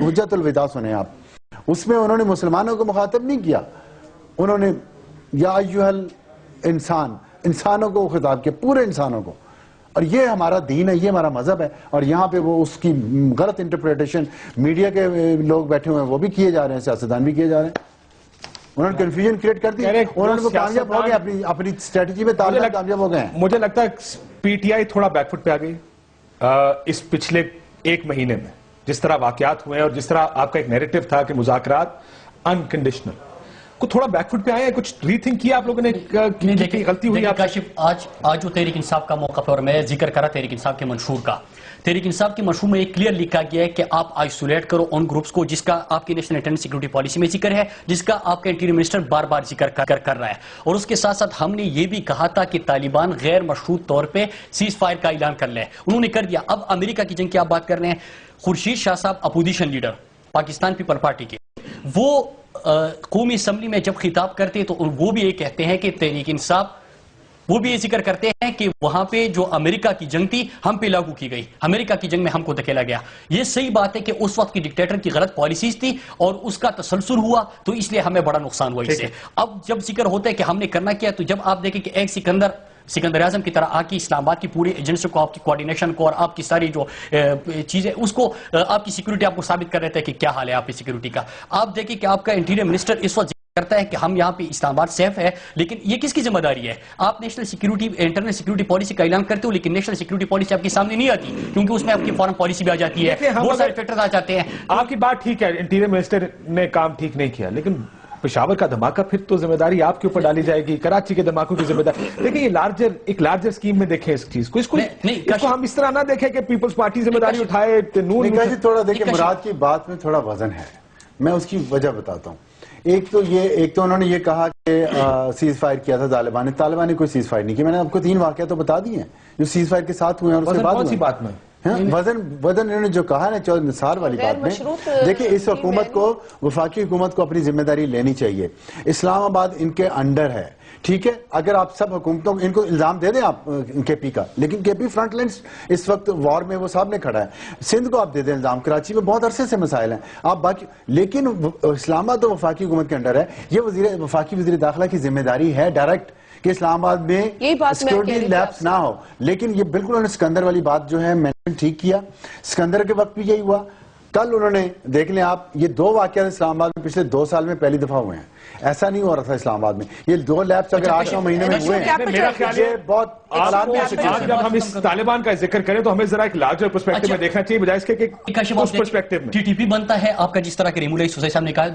حجت الوداع سنیں آپ، اس میں انہوں نے مسلمانوں کو مخاطب نہیں کیا، انہوں نے یا ایھا الانسان، انسانوں کو خطاب کیا، پورے انسانوں کو. اور یہ ہمارا دین ہے، یہ ہمارا مذہب ہے. اور یہاں پہ وہ اس کی غلط انٹرپریٹیشن میڈیا کے لوگ بیٹھے ہوئے ہیں، وہ بھی کیے جا رہے ہیں، سیاستدان بھی کیے جا رہے ہیں. انہوں نے کنفیوژن کریٹ کر دی، انہوں نے وہ کامیاب ہو گئے اپنی اسٹریٹجی میں، طالبان کامیاب ہو گئے ہیں. مجھے لگتا ہے پی ٹی آئی تھوڑا بیک فٹ پہ آ گئی اس پچھلے ایک مہینے میں، جس طرح واقعات ہوئے ہیں اور جس طرح آپ کا ایک نیریٹو تھا کہ مذاکرات انکنڈیشنل، کو تھوڑا بیک فٹ پہ آئے ہیں. کچھ ری تھنک کیا آپ لوگوں نے کہ غلطی ہوئی؟ آج جو تحریک انصاف کا موقف ہے، اور میں ذکر کرا تحریک انصاف کے منشور کا، تحریک انصاف کے منشور میں یہ کلیئر لکھا گیا ہے کہ آپ آئسولیٹ کرو ان گروپس کو جس کا آپ کی نیشنل انٹرنل سیکورٹی پالیسی میں ذکر ہے، جس کا آپ کا انٹیریئر منسٹر بار بار ذکر کر رہا ہے. اور اس کے ساتھ ساتھ ہم نے یہ بھی کہا تھا کہ طالبان غیر مشروط طور پہ سیز فائر کا اعلان کر لے، انہوں نے کر دیا. اب امریکہ کی جنگ کی آپ بات کر رہے ہیں، خورشید شاہ صاحب opposition leader Pakistan people party کے، وہ قومی اسمبلی میں جب خطاب کرتے تو وہ بھی یہ کہتے ہیں کہ تحریک انصاف، وہ بھی یہ ذکر کرتے ہیں کہ وہاں پہ جو امریکہ کی جنگ تھی ہم پہ لاگو کی گئی، امریکہ کی جنگ میں ہم کو دھکیلا گیا. یہ صحیح بات ہے کہ اس وقت کی ڈکٹیٹر کی غلط پالیسیز تھی اور اس کا تسلسل ہوا، تو اس لیے ہمیں بڑا نقصان ہوا اس سے. اب جب ذکر ہوتا ہے کہ ہم نے کرنا کیا، تو جب آپ دیکھیں کہ ایک سکندر اعظم کی طرح آ کی اسلام آباد کی پوری ایجنسی کو، آپ کی کوارڈینیشن کو اور آپ کی ساری جو چیزیں، اس کو آپ کی سیکیورٹی آپ کو ثابت کر رہے تھے کہ کیا حال ہے آپ کی سیکیورٹی کا. آپ دیکھیں کہ آپ کا انٹیریئر منسٹر اس وقت کرتا ہے کہ ہم یہاں پہ اسلام آباد سیف ہے، لیکن یہ کس کی ذمہ داری ہے؟ آپ national security internal security policy کا اعلان کرتے ہو، لیکن نیشنل سیکورٹی پالیسی آپ کے سامنے نہیں آتی، کیونکہ اس میں آپ کی فارن پالیسی بھی آ جاتی ہے، بہت سارے فیکٹرز آ جاتے ہیں. آپ کی بات ٹھیک ہے، انٹیریئر منسٹر نے کام ٹھیک نہیں کیا، لیکن پشاور کا دھماکہ پھر تو ذمہ داری آپ کے اوپر ڈالی جائے گی، کراچی کے دھماکوں کی ذمہ داری. لیکن یہ ایک لارجر اسکیم میں دیکھیں اس چیز کو، اس کو ہم اس طرح نہ دیکھیں کہ پیپلز پارٹی ذمہ داری اٹھائے. تھوڑا دیکھیں، مراد کی بات میں تھوڑا وزن ہے، میں اس کی وجہ بتاتا ہوں. ایک تو انہوں نے یہ کہا کہ سیز فائر کیا تھا طالبان نے کوئی سیز فائر نہیں کیا. میں نے آپ کو 3 واقعات تو بتا دیے ہیں جو سیز فائر کے ساتھ ہوئے ہیں، اور اس کے بعد کون سی بات میں وزن انہوں نے جو کہا نا 14 مثال والی بات میں. دیکھیں، اس حکومت کو، وفاقی حکومت کو اپنی ذمہ داری لینی چاہیے. اسلام آباد ان کے انڈر ہے، ٹھیک ہے. اگر آپ سب حکومتوں ان کو الزام دے دیں آپ کے پی کا، لیکن کے پی فرنٹ لائنز اس وقت وار میں وہ سامنے کھڑا ہے. سندھ کو آپ دے دیں الزام، کراچی میں بہت عرصے سے مسائل ہیں آپ باقی، لیکن اسلام آباد تو وفاقی حکومت کے انڈر ہے. یہ وفاقی وزیر داخلہ کی ذمہ داری ہے ڈائریکٹ کہ اسلام آباد میں سیکورٹی لیپس نہ ہو. لیکن یہ بالکل انہوں نے سکندر والی بات جو ہے میں نے ٹھیک کیا. سکندر کے وقت بھی یہی ہوا. کل انہوں نے دیکھ لیں آپ، یہ 2 واقعات اسلام آباد میں پچھلے 2 سال میں پہلی دفعہ ہوئے ہیں. ایسا نہیں ہو رہا تھا اسلام آباد میں. یہ 2 لیبس اگر 8-9 مہینے میں ہوئے ہیں، میرا خیال ہے بہت آج جب ہم اس طالبان کا ذکر کریں تو ہمیں ذرا ایک لارجر پرسپیکٹو میں دیکھنا چاہیے، بجائے اس کے کہ اس پرسپیکٹو میں ٹی ٹی پی بنتا ہے آپ کا، جس طرح کہ ریمو اللہ صاحب نے کہا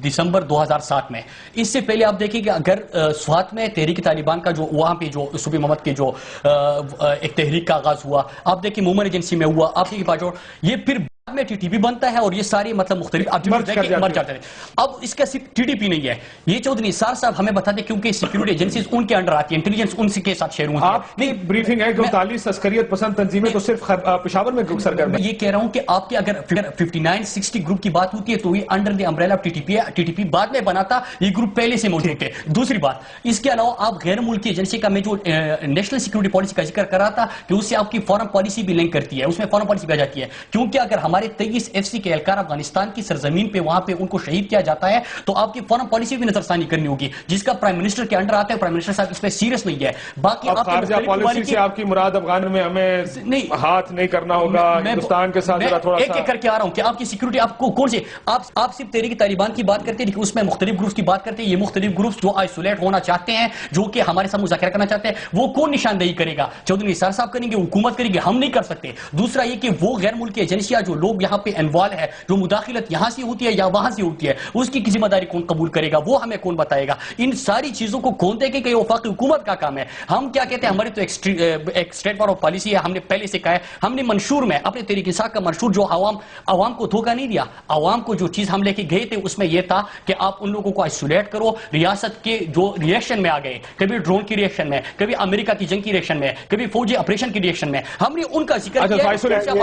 دسمبر 2007 میں. اس سے پہلے آپ دیکھیں کہ اگر سوات میں تحریک طالبان کا جو وہاں پہ جو صوبی محمد کے جو ایک تحریک کا آغاز ہوا، آپ دیکھیں مومن ایجنسی میں ہوا، آپ دیکھیں باجوڑ، یہ پھر میں ٹی ٹی پی بنتا ہے اور یہ ساری مطلب مختلف مر جاتے ہیں. اب اس کا صرف ٹی ٹی پی نہیں ہے، یہ چودھری نثار صاحب ہمیں بتا دیں، کیونکہ سیکورٹی ایجنسیز ان کے انڈر آتی ہیں، انٹیلیجنس ان کے ساتھ شیئر ہوتی ہے. آپ کی بریفنگ ہے کہ 39 عسکریت پسند تنظیمیں تو صرف پشاور میں سرگرم ہیں. میں یہ کہہ رہا ہوں کہ آپ کے اگر 5960 گروپ کی بات ہوتی ہے تو یہ under the umbrella T T P ہے. ٹی ٹی پی بعد میں بنا تھا، یہ گروپ پہلے سے موجود ہے. دوسری بات، اس کے علاوہ آپ غیر ملکی ایجنسی کا میں جو نیشنل سیکورٹی پالیسی کا ذکر کر رہا تھا کہ اس سے آپ کی فارن پالیسی بھی لنک کرتی ہے، اس میں فارن پالیسی بھی آ جاتی ہے. کیونکہ اگر ہمارے 23 FCC کے اہلکار افغانستان کی سرزمین پہ وہاں پہ ان کو شہید کیا جاتا ہے تو آپ کی فارن پالیسی بھی نظر ثانی کرنی ہوگی، جس کا پرائم منسٹر کے انڈر آتا ہے. پرائم منسٹر صاحب اس پہ سیریس نہیں ہے. باقی آپ خارجہ پالیسی سے آپ کی مراد افغان میں ہمیں ہاتھ نہیں کرنا ہوگا، ہندوستان کے ساتھ تھوڑا سا ایک کر کے آ رہا ہوں کہ آپ کی سیکورٹی آپ کو کون سے، آپ صرف تحریک طالبان کی بات کرتے ہیں، لیکن اس میں مختلف گروپس کی بات کرتے ہیں. یہ مختلف گروپس جو آئسولیٹ ہونا چاہتے ہیں، جو کہ ہمارے ساتھ مذاکرہ کرنا چاہتے ہیں، وہ کون نشاندہی کرے گا؟ چودھری نثار صاحب کریں گے، حکومت کرے گی، ہم نہیں کر سکتے. دوسرا یہ کہ وہ غیر ملکی ایجنسیاں جو لوگ یہاں پہ انوالو ہے، جو مداخلت یہاں سے ہوتی ہے یا وہاں سے ہوتی ہے، اس کی ذمہ داری کون قبول کرے گا؟ وہ ہمیں کون بتائے گا؟ ان ساری چیزوں کو کون دے گا کہ یہ وفاقی حکومت کا کام ہے. ہم کیا کہتے ہیں، ہماری تو ایک اسٹیٹ بورڈ آف پالیسی ہے. ہم نے پہلے سے کہا ہے، ہم نے منشور میں اپنے تحریک انصاف کا منشور جو عوام کو دھوکہ نہیں دیا. عوام کو جو چیز ہم لے کے گئے تھے اس میں یہ تھا کہ آپ ان لوگوں کو آئسولیٹ کرو. ریاست کے جو ریئیکشن میں آ گئے، کبھی ڈرون کی ریئیکشن میں، کبھی امریکہ کی جنگ کی ریئیکشن میں، کبھی فوجی آپریشن کی ریئیکشن میں، ہم نے ان کا ذکر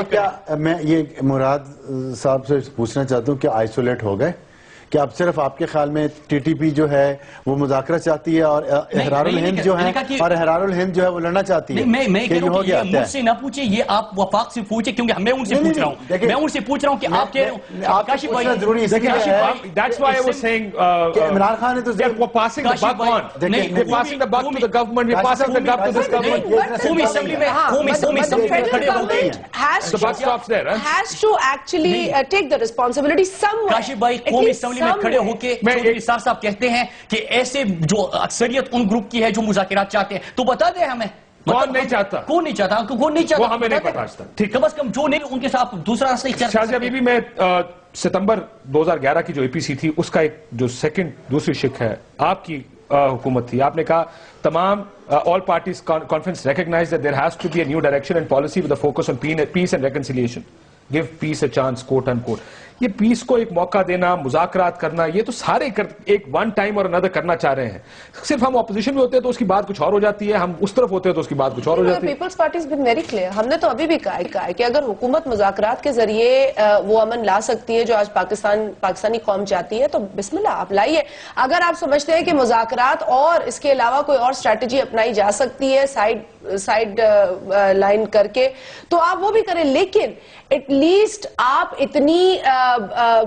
کیا. میں یہ مراد صاحب سے پوچھنا چاہتا ہوں کہ آئسولیٹ ہو گئے کہ اب صرف آپ کے خیال میں ٹی ٹی پی جو ہے وہ مذاکرہ چاہتی ہے اور احرار الہند جو ہے اور احرار الہند جو ہے وہ لڑنا چاہتی ہے؟ میں کہہ رہا ہوں کہ یہ مجھ سے نہ پوچھے، یہ آپ وفاق سے پوچھے، کیونکہ میں ان سے پوچھ رہا ہوں، میں ان سے پوچھ رہا ہوں کہ آپ کہہ رہے ہوں کاشف بھائی، ضروری ہے That's why I was saying Imran Khan نے تو we're passing the buck on. We're passing the buck to the government. We're passing the buck to this government. قومی اسمبلی میں کھڑے ہو گئے، The buck stops there, huh? has to actually take the responsibility somewhere. Kashif بھائی قومی assembly میں کھڑے ہو کے چودھری صاحب کہتے ہیں کہ ایسے جو اکثریت ان گروپ کی ہے جو مذاکرات چاہتے ہیں، تو بتا دیں ہمیں کون نہیں چاہتا، کون نہیں چاہتا، کون نہیں چاہتا، وہ ہمیں نہیں پتا آج تک. کم از کم جو نہیں ان کے ساتھ دوسرا راستہ اختیار کر شازیہ بی بی، میں ستمبر 2011 کی جو اے پی سی تھی اس کا ایک جو دوسری شق ہے آپ کی حکومت تھی، آپ نے کہا تمام all parties conference recognize that there has to be a new direction and policy with a focus on peace and reconciliation. Give peace a chance, quote unquote. یہ پیس کو ایک موقع دینا، مذاکرات کرنا، یہ تو سارے ایک ون ٹائم اور another کرنا چاہ رہے ہیں. صرف ہم اپوزیشن میں ہوتے ہیں تو اس کی بات کچھ اور ہو جاتی ہے، ہم اس طرف ہوتے ہیں تو اس کی بات کچھ اور ہو جاتی ہے. Peoples Party has been very clear. ہم نے تو ابھی بھی کہا ہے کہ اگر حکومت مذاکرات کے ذریعے وہ امن لا سکتی ہے جو آج پاکستانی قوم چاہتی ہے تو بسم اللہ آپ لائیے. اگر آپ سمجھتے ہیں کہ مذاکرات اور اس کے علاوہ کوئی اور اسٹریٹجی اپنائی جا سکتی ہے سائیڈ لائن کر کے تو آپ وہ بھی کریں، لیکن ایٹ لیسٹ آپ اتنی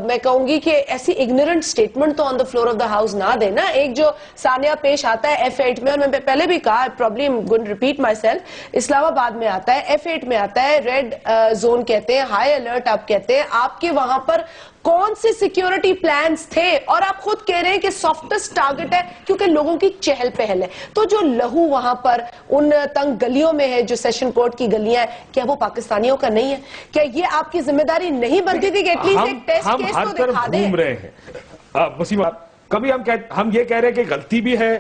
میں کہوں گی کہ ایسی اگنورنٹ سٹیٹمنٹ تو on the floor of the house نہ دینا. ایک جو سانحہ پیش آتا ہے F8 میں، اور میں پہلے بھی کہا probably gonna repeat myself, Islamabad میں آتا ہے، F8 میں آتا ہے، ریڈ زون کہتے ہیں، ہائی الرٹ آپ کہتے ہیں. آپ کے وہاں پر کون سے سیکیورٹی پلانز تھے؟ اور آپ خود کہہ رہے ہیں کہ سافٹسٹ ٹارگٹ ہے کیونکہ لوگوں کی چہل پہل ہے. تو جو لہو وہاں پر ان تنگ گلیوں میں ہے جو سیشن کورٹ کی گلیاں ہیں، کیا وہ پاکستانیوں کا نہیں ہے؟ کیا یہ آپ کی ذمہ داری نہیں بنتی تھی کہ ایٹ لیسٹ ایک ٹیسٹ کیس تو دکھا دیں؟ گھوم رہے ہیں وسیم، کبھی ہم یہ کہہ رہے ہیں کہ غلطی بھی ہے،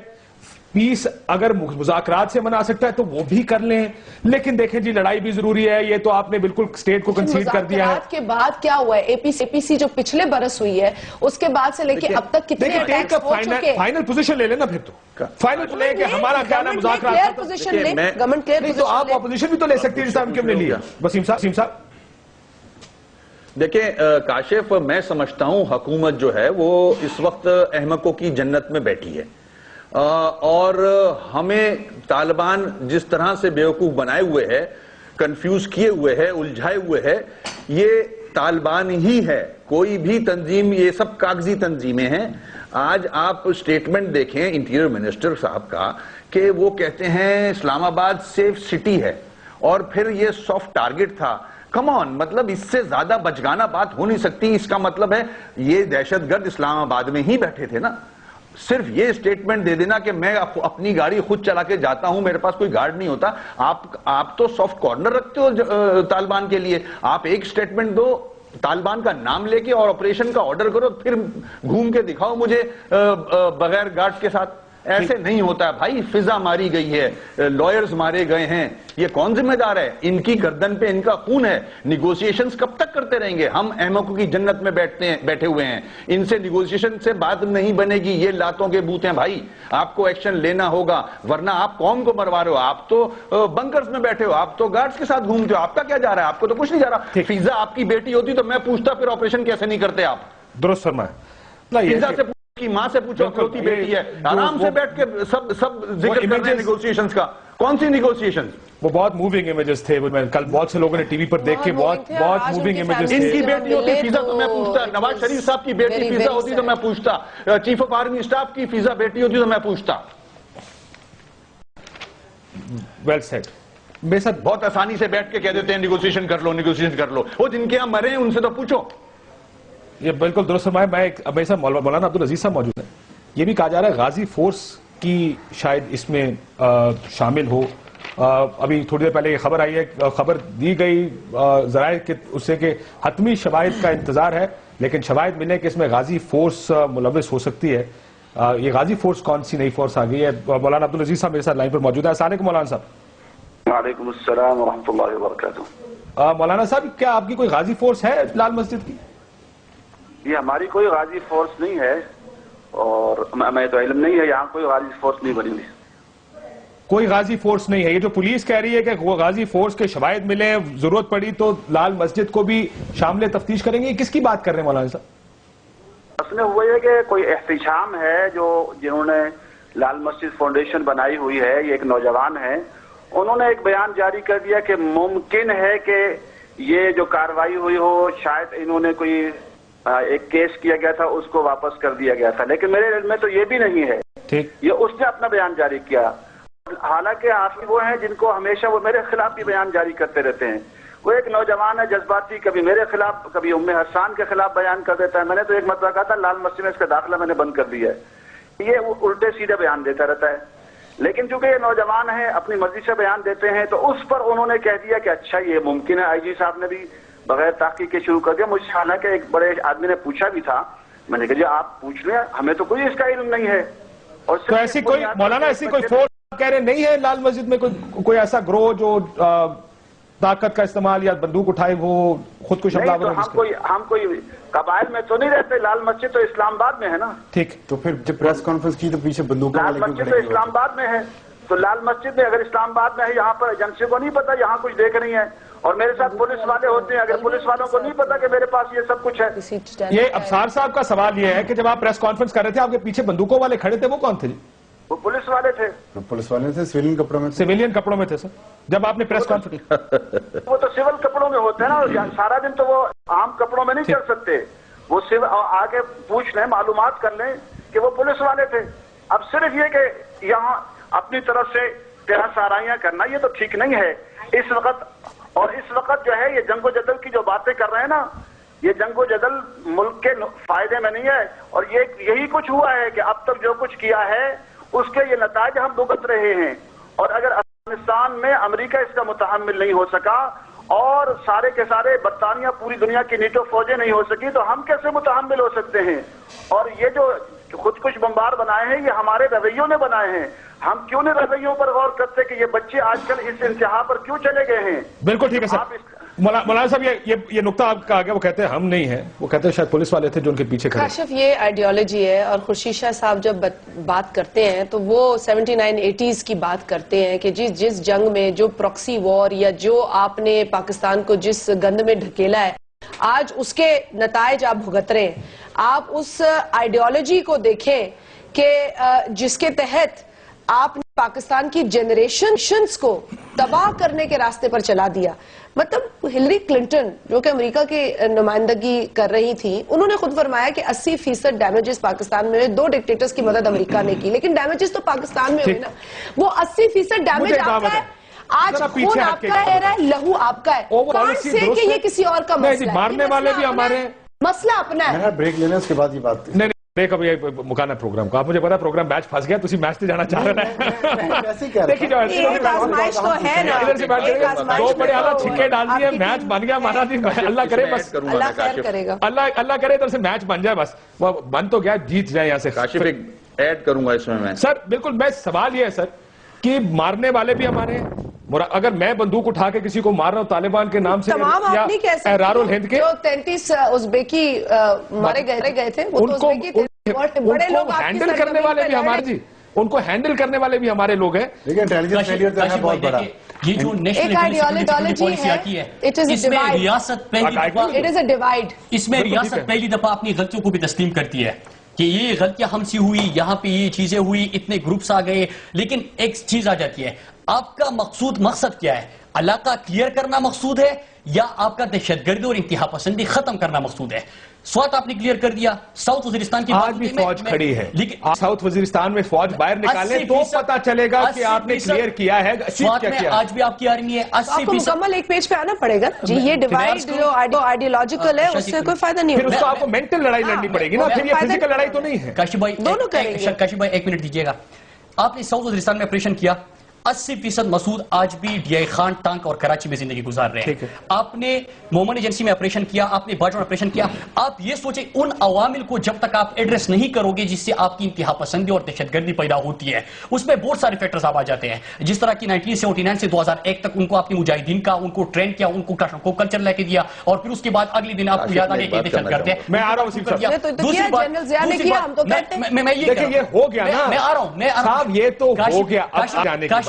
پیس اگر مذاکرات سے منا سکتا ہے تو وہ بھی کر لیں، لیکن دیکھیں جی لڑائی بھی ضروری ہے. یہ تو آپ نے بالکل اسٹیٹ کو کنسیڈ کر دیا ہے. مذاکرات کے بعد کیا ہوا ہے؟ اے پی سی جو پچھلے برس ہوئی ہے اس کے بعد سے لے کے اب تک کتنے اٹیکس ہو چکے ہیں؟ فائنل پوزیشن لے لینا، پھر تو فائنل لے کہ ہمارا خیال ہے مذاکرات پوزیشن لے، گورنمنٹ کلیئر نہیں تو آپ اپوزیشن بھی تو لے سکتی ہے جیسا ہم کیوں نے لیا. وسیم صاحب دیکھیں کاشف، میں سمجھتا ہوں حکومت جو ہے وہ اس وقت احمقوں کی جنت میں بیٹھی ہے، اور ہمیں طالبان جس طرح سے بیوقوف بنائے ہوئے ہے، کنفیوز کیے ہوئے ہے، الجھائے ہوئے ہے، یہ طالبان ہی ہے. کوئی بھی تنظیم، یہ سب کاغذی تنظیمیں ہیں. آج آپ سٹیٹمنٹ دیکھیں انٹیریئر منسٹر صاحب کا کہ وہ کہتے ہیں اسلام آباد سیف سٹی ہے، اور پھر یہ سافٹ ٹارگٹ تھا. کم آن، مطلب اس سے زیادہ بچگانہ بات ہو نہیں سکتی. اس کا مطلب ہے یہ دہشت گرد اسلام آباد میں ہی بیٹھے تھے نا. صرف یہ سٹیٹمنٹ دے دینا کہ میں اپنی گاڑی خود چلا کے جاتا ہوں، میرے پاس کوئی گارڈ نہیں ہوتا. آپ تو سافٹ کارنر رکھتے ہو طالبان کے لیے. آپ ایک سٹیٹمنٹ دو طالبان کا نام لے کے اور آپریشن کا آرڈر کرو، پھر گھوم کے دکھاؤ مجھے بغیر گارڈ کے ساتھ. ایسے نہیں ہوتا ہے بھائی. فضا ماری گئی ہے، لائرز مارے گئے ہیں، یہ کون ذمہ دار ہے؟ ان کی گردن پہ ان کا خون ہے. نیگوسیشنز کب تک کرتے رہیں گے؟ ہم احمقوں کی جنت میں بیٹھے ہوئے ہیں. ان سے نیگوسیشن سے بات نہیں بنے گی. یہ لاتوں کے بوت ہیں بھائی. آپ کو ایکشن لینا ہوگا، ورنہ آپ قوم کو مروا رہے ہو. آپ تو بنکرز میں بیٹھے ہو، آپ تو گارڈز کے ساتھ گھومتے ہو. آپ کا کیا جا رہا ہے؟ آپ کو تو کچھ نہیں جا رہا. فضا آپ کی بیٹی ہوتی تو میں پوچھتا پھر آپریشن کیسے نہیں کرتے آپ؟ درست فرمایا. فضا سے کی ماں سے پوچھو اکلوتی بیٹی ہے، آرام سے بیٹھ کے سب ذکر کر رہے ہیں نیگوسیشنز کا. کون سی نیگوسیشنز؟ وہ بہت موونگ امیجز تھے. کل بہت سے لوگوں نے ٹی وی پر دیکھ کے بہت موونگ امیجز تھے. ان کی بیٹی ہوتی فضا تو میں پوچھتا، نواز شریف صاحب کی بیٹی فضا ہوتی تو میں پوچھتا، چیف آف آرمی اسٹاف کی فضا بیٹی ہوتی تو میں پوچھتا. Well said. میرے ساتھ بہت آسانی سے بیٹھ کے کہہ دیتے ہیں نیگوسیشن کر لو، نیگوسیشن کر لو. وہ جن کے یہاں مرے ہیں ان سے تو پوچھو. یہ بالکل درست فرمایا. میرے ساتھ مولانا عبدالعزیز صاحب موجود ہیں. یہ بھی کہا جا رہا ہے غازی فورس کی شاید اس میں شامل ہو. ابھی تھوڑی دیر پہلے یہ خبر آئی ہے، خبر دی گئی ذرائع اس سے کہ حتمی شواہد کا انتظار ہے، لیکن شواہد ملے کہ اس میں غازی فورس ملوث ہو سکتی ہے. یہ غازی فورس کون سی نئی فورس آ گئی ہے؟ مولانا عبدالعزیز صاحب میرے ساتھ لائن پر موجود ہے. السلام علیکم مولانا صاحب. وعلیکم السلام ورحمۃ اللہ وبرکاتہ. مولانا صاحب کیا آپ کی کوئی غازی فورس ہے لال مسجد کی؟ یہ ہماری کوئی غازی فورس نہیں ہے، اور میں تو علم نہیں ہے، یہاں کوئی غازی فورس نہیں بنی ہوئی. کوئی غازی فورس نہیں ہے. یہ جو پولیس کہہ رہی ہے کہ وہ غازی فورس کے شواہد ملے، ضرورت پڑی تو لال مسجد کو بھی شامل تفتیش کریں گے، کس کی بات کر رہے ہیں مولانا صاحب؟ سننے ہوئے کہ کوئی احتشام ہے جنہوں نے لال مسجد فاؤنڈیشن بنائی ہوئی ہے، یہ ایک نوجوان ہیں، انہوں نے ایک بیان جاری کر دیا کہ ممکن ہے کہ یہ جو کارروائی ہوئی ہو شاید انہوں نے کوئی ایک کیس کیا گیا تھا اس کو واپس کر دیا گیا تھا، لیکن میرے علم میں تو یہ بھی نہیں ہے. یہ اس نے اپنا بیان جاری کیا. حالانکہ آپ وہ ہیں جن کو ہمیشہ وہ میرے خلاف بھی بیان جاری کرتے رہتے ہیں. وہ ایک نوجوان ہے جذباتی، کبھی میرے خلاف کبھی ام حسان کے خلاف بیان کر دیتا ہے. میں نے تو ایک مرتبہ کہا تھا لال مسجد میں اس کا داخلہ میں نے بند کر دیا ہے. یہ الٹے سیدھے بیان دیتا رہتا ہے. لیکن چونکہ یہ نوجوان ہیں اپنی مرضی سے بیان دیتے ہیں تو اس پر انہوں نے کہہ دیا کہ اچھا یہ ممکن ہے. آئی جی صاحب نے بھی بغیر تحقیق کے شروع کر دیا. مجھ سے حالانکہ ایک بڑے آدمی نے پوچھا بھی تھا، میں نے کہا جی آپ پوچھ لیں، ہمیں تو کوئی اس کا علم نہیں ہے. اور تو ایسی کوئی مولانا ایسی کوئی فورس کہہ رہے نہیں ہے لال مسجد میں کوئی ایسا گروہ جو طاقت کا استعمال یا بندوق اٹھائے وہ خود کو حملہ ورور؟ ہم کوئی قبائل میں تو نہیں رہتے. لال مسجد تو اسلام آباد میں ہے نا. ٹھیک. تو پھر جب پریس کانفرنس کی تو پیچھے بندوق لال مسجد تو اسلام آباد میں ہے. تو لال مسجد میں اگر اسلام آباد میں ہے، یہاں پر ایجنسی کو نہیں پتا یہاں کچھ دیکھ رہی ہیں، اور میرے ساتھ پولیس والے ہوتے ہیں، اگر پولیس والوں کو نہیں پتا کہ میرے پاس یہ سب کچھ ہے. یہ ابصار صاحب کا سوال یہ ہے کہ جب آپ پریس کانفرنس کر رہے تھے آپ کے پیچھے بندوقوں والے کھڑے تھے، وہ کون تھے؟ وہ پولیس والے تھے. پولیس والے تھے سویلین کپڑوں میں. سویلین کپڑوں میں تھے سر جب آپ نے پریس کانفرنس؟ وہ تو سول کپڑوں میں ہوتے ہیں نا، سارا دن تو وہ عام کپڑوں میں نہیں چل سکتے. وہ آگے پوچھ لیں، معلومات کر لیں کہ وہ پولیس والے تھے. اب صرف یہ کہ یہاں اپنی طرف سے تیرا سارائیاں کرنا یہ تو ٹھیک نہیں ہے اس وقت. اور اس وقت جو ہے یہ جنگ و جدل کی جو باتیں کر رہے ہیں نا، یہ جنگ و جدل ملک کے فائدے میں نہیں ہے. اور یہی کچھ ہوا ہے کہ اب تک جو کچھ کیا ہے اس کے یہ نتائج ہم بھگت رہے ہیں. اور اگر افغانستان میں امریکہ اس کا متحمل نہیں ہو سکا اور سارے کے سارے برطانیہ پوری دنیا کی نیٹو فوجیں نہیں ہو سکی تو ہم کیسے متحمل ہو سکتے ہیں؟ اور یہ جو خود کچھ بمبار بنائے ہیں یہ ہمارے رویوں نے بنائے ہیں. ہم کیوں نہیں رویوں پر غور کرتے کہ یہ بچے آج کل اس انتہا پر کیوں چلے گئے ہیں؟ بالکل ٹھیک ہے سر. مولانا صاحب یہ نقطہ آپ کا آگے، وہ کہتے ہیں ہم نہیں ہیں، وہ کہتے ہیں شاید پولیس والے تھے جو ان کے پیچھے کھڑے. کاشف یہ آئیڈیالوجی ہے، اور خورشید شاہ صاحب جب بات کرتے ہیں تو وہ 79-80s کی بات کرتے ہیں کہ جس جنگ میں جو پراکسی وار یا جو آپ نے پاکستان کو جس گند میں ڈھکیلا ہے آج اس کے نتائج آپ بھگت رہے ہیں. آپ اس آئیڈیالوجی کو دیکھیں کہ جس کے تحت آپ نے پاکستان کی جنریشنز کو تباہ کرنے کے راستے پر چلا دیا. مطلب ہلری کلنٹن جو کہ امریکہ کی نمائندگی کر رہی تھی، انہوں نے خود فرمایا کہ 80% ڈیمیجز پاکستان میں 2 ڈکٹیٹرز کی مدد امریکہ نے کی، لیکن ڈیمیجز تو پاکستان میں ہوئی نا. وہ 80% ڈیمیج آپ کا ہے، آج خون آپ کا ہے، لہو آپ کا ہے. کون سے کہ یہ کسی اور کا مسئلہ ہے؟ مارنے والے بھی ہمارے، مسئلہ اپنا ہے. بریک لینے اس کے بعد یہ بات نہیں بریک اب یہ مکانا پروگرام کو. آپ مجھے پتا پروگرام میچ پھنس گیا، تسی میچ سے جانا چاہ رہے ہیں. دیکھیے جو ایک آزمائش تو ہے نا، ادھر سے بیٹھ کے دو بڑے اعلیٰ چھکے ڈال دیے، میچ بن گیا ہمارا. اللہ کرے بس، اللہ خیر کرے گا، اللہ کرے ادھر سے میچ بن جائے، بس وہ بن تو گیا، جیت جائے یہاں سے. کاشف ایک ایڈ کروں گا اس میں سر. بالکل. میں سوال یہ ہے سر کہ مارنے والے بھی ہمارے ہیں. اگر میں بندوق اٹھا کے کسی کو مار رہا ہوں طالبان کے نام سے یا احرار الہند کے، جو 33 ازبیکی مارے گئے تھے، وہ تو ازبیکی تھے. بڑے لوگ ہینڈل کرنے والے بھی ہمارے، جی ان کو ہینڈل کرنے والے بھی ہمارے لوگ ہیں. لیکن انٹیلیجنس فیلئر تو ہے بہت بڑا. یہ جو نیشنل سیکورٹی پالیسی آتی ہے اس میں ریاست پہلی دفعہ اپنی غلطیوں کو بھی تسلیم کرتی ہے کہ یہ غلطیاں ہم سے ہوئی، یہاں پہ یہ چیزیں ہوئی، اتنے گروپس آ گئے. لیکن ایک چیز آ جاتی ہے، آپ کا مقصد کیا ہے؟ علاقہ کلیئر کرنا مقصود ہے یا آپ کا دہشت گردی اور انتہا پسندی ختم کرنا مقصود ہے؟ سوات آپ نے کلیئر کر دیا. ساؤتھ وزیرستان کی آج بھی فوج کھڑی ہے، لیکن ساؤتھ وزیرستان میں فوج باہر نکالیں تو پتا چلے گا کہ آپ نے کلیئر کیا ہے. سوات میں آج بھی آپ کی آرمی ہے. آپ کو مکمل ایک پیج پہ آنا پڑے گا جی. یہ ڈیوائڈ جو آئیڈیالوجیکل ہے اس سے کوئی فائدہ نہیں ہوگا. پھر اس کو آپ کو مینٹل لڑائی لڑنی پڑے گی نا، پھر یہ فزیکل لڑائی تو نہیں ہے. کاشف بھائی ایک منٹ دیجیے گا. آپ نے ساؤتھ وزیرستان میں آپریشن کیا، 80% مسعود آج بھی ڈی آئی خان ٹانک اور کراچی میں زندگی گزار رہے ہیں. آپ نے مومن ایجنسی میں آپریشن کیا، آپ نے باجوڑ میں آپریشن کیا. آپ یہ سوچیں ان عوامل کو جب تک آپ ایڈریس نہیں کرو گے جس سے آپ کی انتہا پسندی اور دہشت گردی پیدا ہوتی ہے، اس میں بہت سارے فیکٹرز آپ آ جاتے ہیں. جس طرح کی 1979 سے 2001 تک ان کو آپ نے مجاہدین کا ان کو ٹرین کیا، ان کو کلچر لے کے دیا، اور پھر اس کے بعد اگلے دن آپ کو یاد آ گیا کہ دہشت گرد ہے. میں آ رہا ہوں دوسری بات، دیکھیں یہ ہو گیا نا، میں آ رہا ہوں صاحب یہ تو ہو گیا.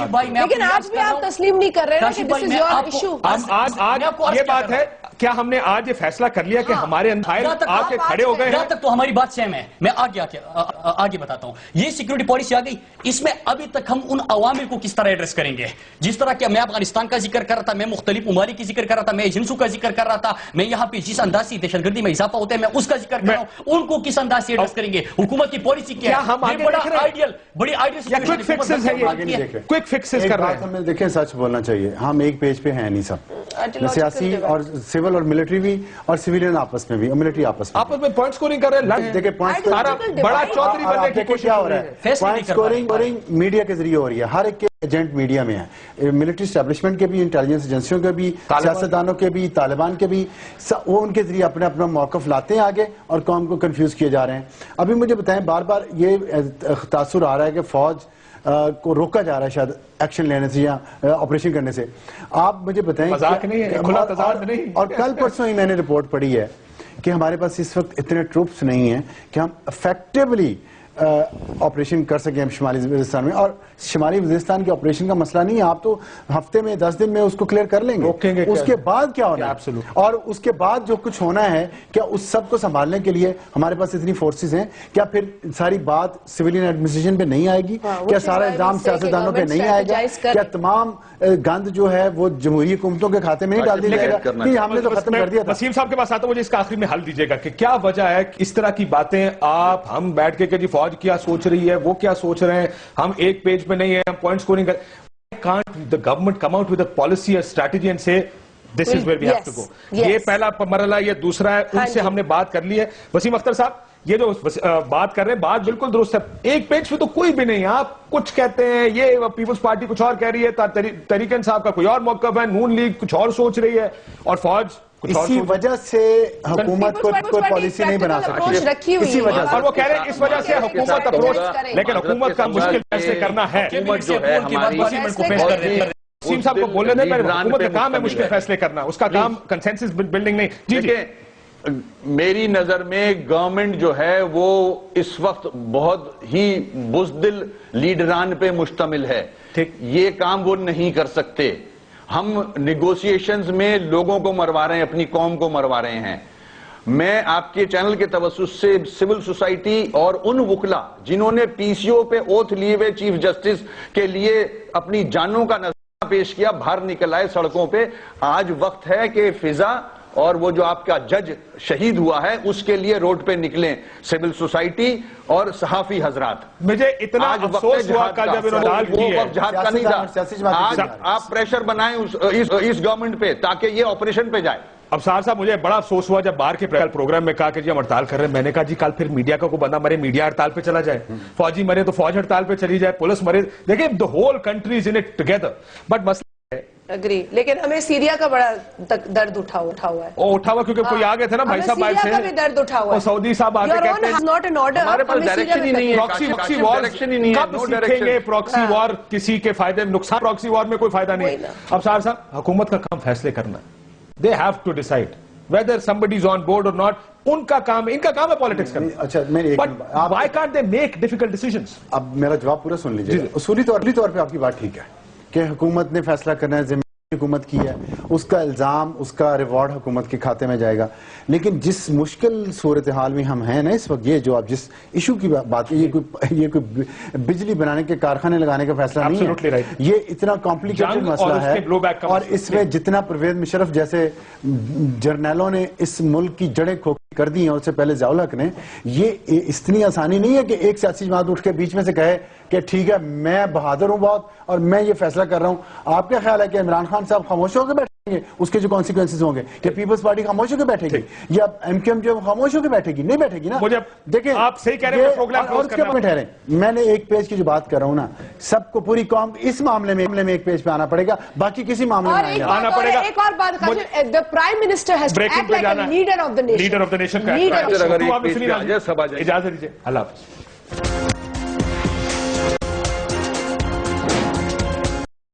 لیکن آج بھی آپ تسلیم نہیں کر رہے ہیں کہ this is your issue. آج یہ بات ہے کیا ہم نے آج یہ فیصلہ کر لیا کہ ہمارے اندر آ کے کھڑے ہو گئے ہیں؟ جہاں تک تو ہماری بات سیم ہے. میں آگے بتاتا ہوں. یہ سیکیورٹی پالیسی آ گئی, اس میں ابھی تک ہم ان عوامل کو کس طرح ایڈریس کریں گے. جس طرح کہ میں افغانستان کا ذکر کر رہا تھا, میں مختلف ممالک کی ذکر کر رہا تھا, میں ایجنسیوں کا ذکر کر رہا تھا, میں یہاں پہ جس انداز سے دہشت گردی میں اضافہ ہوتا ہے میں اس کا ذکر کر رہا ہوں. ان کو کس انداز سے ایڈریس کریں گے, حکومت کی پالیسی کیا ہے, بڑی آئیڈیل کوئک فکسز کر رہے ہیں. ہمیں دیکھیں سچ بولنا چاہیے, ہم ایک پیج پہ ہیں نہیں سب, سیاسی اور سول اور ملٹری بھی اور سویلین آپس میں بھی اور ملٹری آپس میں پوائنٹ سکورنگ کر رہے ہیں. دیکھیں پوائنٹ بڑا چودھری بننے کی کوشش کیا ہو رہا ہے, پوائنٹ سکورنگ میڈیا کے ذریعے ہو رہی ہے. ہر ایک کے ایجنٹ میڈیا میں ہے, ملٹری اسٹیبلشمنٹ کے بھی, انٹیلیجنس ایجنسیوں کے بھی, سیاستدانوں کے بھی, طالبان کے بھی, وہ ان کے ذریعے اپنا اپنا موقف لاتے ہیں آگے اور قوم کو کنفیوز کیے جا رہے ہیں. ابھی مجھے بتائیں, بار بار یہ تاثر آ رہا ہے کہ فوج کو روکا جا رہا ہے شاید ایکشن لینے سے یا آپریشن کرنے سے. آپ مجھے بتائیں, اور کل پرسوں ہی میں نے رپورٹ پڑھی ہے کہ ہمارے پاس اس وقت اتنے ٹروپس نہیں ہیں کہ ہم افیکٹولی آپریشن کر سکیں شمالی وزیرستان میں. اور شمالی وزیرستان کے آپریشن کا مسئلہ نہیں ہے, آپ تو ہفتے میں 10 دن میں اس کو کلیئر کر لیں گے. اس کے بعد کیا ہونا ہے, اور اس کے بعد جو کچھ ہونا ہے, کیا اس سب کو سنبھالنے کے لیے ہمارے پاس اتنی فورسز ہیں؟ کیا پھر ساری بات سویلین ایڈمنسٹریشن پہ نہیں آئے گی؟ کیا سارا الزام سیاستدانوں پہ نہیں آئے گا؟ کیا تمام گند جو ہے وہ جمہوری حکومتوں کے کھاتے میں نہیں ڈال دیا جائے گا کہ ہم نے تو ختم کر دیا تھا؟ وسیم صاحب کے پاس آتا ہوں, مجھے اس کا آخری میں حل دیجیے گا کہ کیا وجہ ہے اس طرح کی باتیں آپ ہم بیٹھ کے کہ جی فوج کیا سوچ رہی ہے, وہ کیا سوچ رہے ہیں, ہم ایک پیج پہ نہیں ہیں, ہم پوائنٹ سکورنگ کر. Can't the government come out with a policy, a strategy and say this is where we have to go? یہ پہلا مرحلہ, یہ دوسرا ہے, ان سے ہم نے بات کر لی ہے. وسیم اختر صاحب, یہ جو بات کر رہے ہیں بات بالکل درست ہے. ایک پیج پہ تو کوئی بھی نہیں, آپ کچھ کہتے ہیں, یہ پیپلز پارٹی کچھ اور کہہ رہی ہے, تحریک انصاف کا کوئی اور موقف ہے, نون لیگ کچھ اور سوچ رہی ہے, اور فوج اسی وجہ سے حکومت کوئی پالیسی نہیں بنا سکتی. اسی وجہ سے, اور وہ کہہ رہے ہیں اس وجہ سے حکومت اپروچ, لیکن حکومت کا مشکل فیصلے کرنا ہے. وسیم صاحب کو بولنے دیں, حکومت کا کام ہے مشکل فیصلے کرنا, اس کا کام کنسنسس بلڈنگ نہیں. جی میری نظر میں گورنمنٹ جو ہے وہ اس وقت بہت ہی بزدل لیڈران پہ مشتمل ہے. یہ کام وہ نہیں کر سکتے. ہم نیگوسیشنز میں لوگوں کو مروا رہے ہیں, اپنی قوم کو مروا رہے ہیں. میں آپ کے چینل کے توسط سے سول سوسائٹی اور ان وکلا جنہوں نے پی سی او پہ اوتھ لیے ہوئے چیف جسٹس کے لیے اپنی جانوں کا نذرانہ پیش کیا, باہر نکل آئے سڑکوں پہ. آج وقت ہے کہ فضا اور وہ جو آپ کا جج شہید ہوا ہے اس کے لیے روڈ پہ نکلیں سول سوسائٹی اور صحافی حضرات. مجھے اتنا افسوس ہوا کہ جب انہوں نے وہ وقت جہاد کا نہیں تھا. آج آپ پریشر بنائیں اس گورنمنٹ پہ تاکہ یہ آپریشن پہ جائے. ابصار صاحب, مجھے بڑا افسوس ہوا جب باہر کے پروگرام میں کہا کہ جی ہم ہڑتال کر رہے ہیں. میں نے کہا جی کل پھر میڈیا کا کوئی بندہ مرے, میڈیا ہڑتال پہ چلا جائے, فوجی مرے تو فوج ہڑتال پہ چلی جائے, پولیس مرے. دیکھیں the whole country is in it together. But مسئلہ اگری, لیکن ہمیں سیریا کا بڑا درد اٹھا ہوا ہے. اٹھا ہوا کیونکہ کوئی آگے تھے نا بھائی صاحب باہر سے, سیریا کا بھی درد اٹھا ہوا ہے. سعودی صاحب آگے کہتے ہیں ہمارے پاس ڈائریکشن ہی نہیں ہے. پراکسی وار کب سیکھیں گے؟ پراکسی وار کسی کے فائدے میں نقصان, پراکسی وار میں کوئی فائدہ نہیں. ابصار صاحب, حکومت کا کام فیصلے کرنا. They have to decide whether somebody is on board or not. ان کا کام ہے پالیٹکس کرنا. اچھا, But why can't they make difficult decisions? اب میرا جواب پورا سن لیجیے. اصولی طور پہ آپ کی بات ٹھیک ہے کہ حکومت نے فیصلہ کرنا ہے, ذمہ حکومت کی ہے, اس کا الزام, اس کا ریوارڈ حکومت کے کھاتے میں جائے گا. لیکن جس مشکل صورتحال میں ہم ہیں نا اس وقت, یہ جو آپ جس ایشو کی بات ہے, یہ کوئی بجلی بنانے کے کارخانے لگانے کا فیصلہ نہیں ہے. یہ اتنا کمپلیکیٹڈ مسئلہ ہے, اور اس میں جتنا پرویز مشرف جیسے جرنیلوں نے اس ملک کی جڑیں کھوکھلی کر دی ہیں, اور اس سے پہلے ضیاء الحق نے, یہ اتنی آسانی نہیں ہے کہ ایک سیاسی جماعت اٹھ کے بیچ میں سے کہے کہ ٹھیک ہے میں بہادر ہوں بہت اور میں یہ فیصلہ کر رہا ہوں. آپ کیا خیال ہے کہ عمران خان صاحب خاموش ہو کے بیٹھیں گے, اس کے جو کانسیکوینسز ہوں گے, کہ پیپلز پارٹی خاموش ہو کے بیٹھے گی, یا ایم کیو ایم جو خاموش ہو کے بیٹھے گی؟ نہیں بیٹھے گی نا. دیکھیں آپ صحیح کہہ رہے ہیں, پروگرام اور کیا میں ٹھہرے, میں نے ایک پیج کی جو بات کر رہا ہوں نا, سب کو پوری قوم اس معاملے میں ایک پیج پہ آنا پڑے گا, باقی کسی معاملے میں آنا پڑے گا. ایک اور بات, the prime minister has to act like a leader of the nation. Leader of the nation کا اجازت دیجیے. اللہ حافظ.